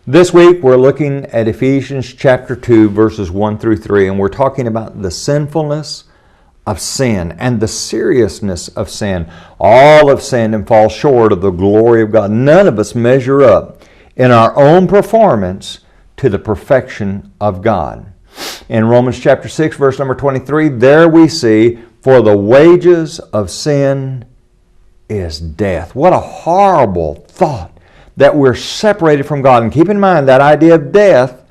This week we're looking at Ephesians chapter 2 verses 1 through 3, and we're talking about the sinfulness of sin and the seriousness of sin. All have sinned and fall short of the glory of God. None of us measure up in our own performance to the perfection of God. In Romans chapter 6 verse number 23, there we see, for the wages of sin is death. What a horrible thought, that we're separated from God. And keep in mind that idea of death,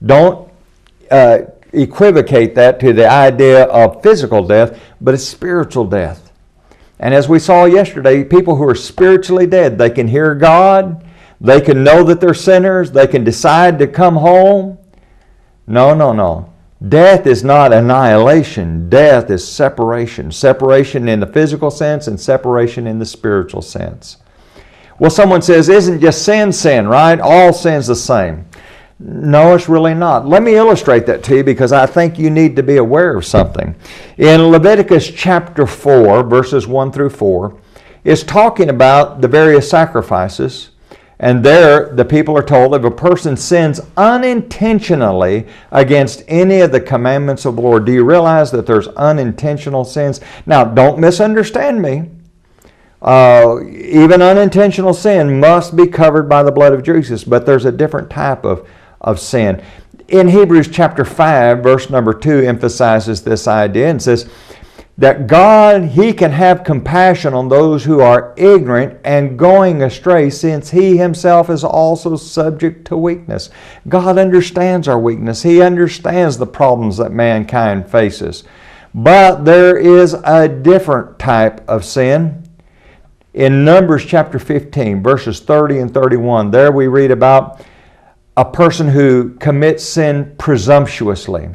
don't equivocate that to the idea of physical death, but it's spiritual death. And as we saw yesterday, people who are spiritually dead, they can hear God, they can know that they're sinners, they can decide to come home. No. Death is not annihilation. Death is separation. Separation in the physical sense and separation in the spiritual sense. Well, someone says, isn't just sin, right? All sin's the same. No, it's really not. Let me illustrate that to you because I think you need to be aware of something. In Leviticus chapter 4, verses 1 through 4, it's talking about the various sacrifices. And there, the people are told if a person sins unintentionally against any of the commandments of the Lord. Do you realize that there's unintentional sins? Now, don't misunderstand me. Even unintentional sin must be covered by the blood of Jesus, but there's a different type of sin. In Hebrews chapter 5, verse number 2 emphasizes this idea and says that God, He can have compassion on those who are ignorant and going astray, since He Himself is also subject to weakness. God understands our weakness. He understands the problems that mankind faces. But there is a different type of sin. In Numbers chapter 15, verses 30 and 31, there we read about a person who commits sin presumptuously.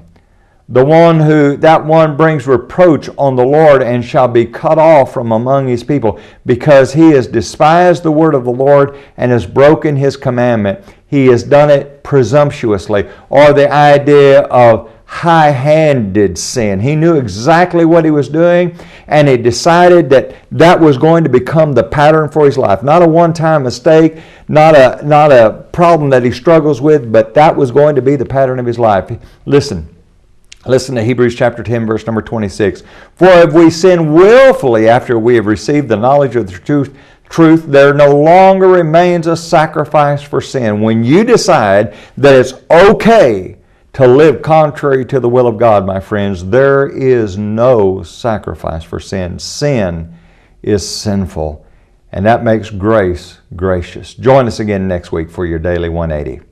That one brings reproach on the Lord and shall be cut off from among his people, because he has despised the word of the Lord and has broken His commandment. He has done it presumptuously. Or the idea of high-handed sin. He knew exactly what he was doing, and he decided that was going to become the pattern for his life. Not a one-time mistake, not a problem that he struggles with, but that was going to be the pattern of his life. Listen to Hebrews chapter 10, verse number 26. For if we sin willfully after we have received the knowledge of the truth, there no longer remains a sacrifice for sin. When you decide that it's okay to live contrary to the will of God, my friends, there is no sacrifice for sin. Sin is sinful, and that makes grace gracious. Join us again next week for your Daily 180.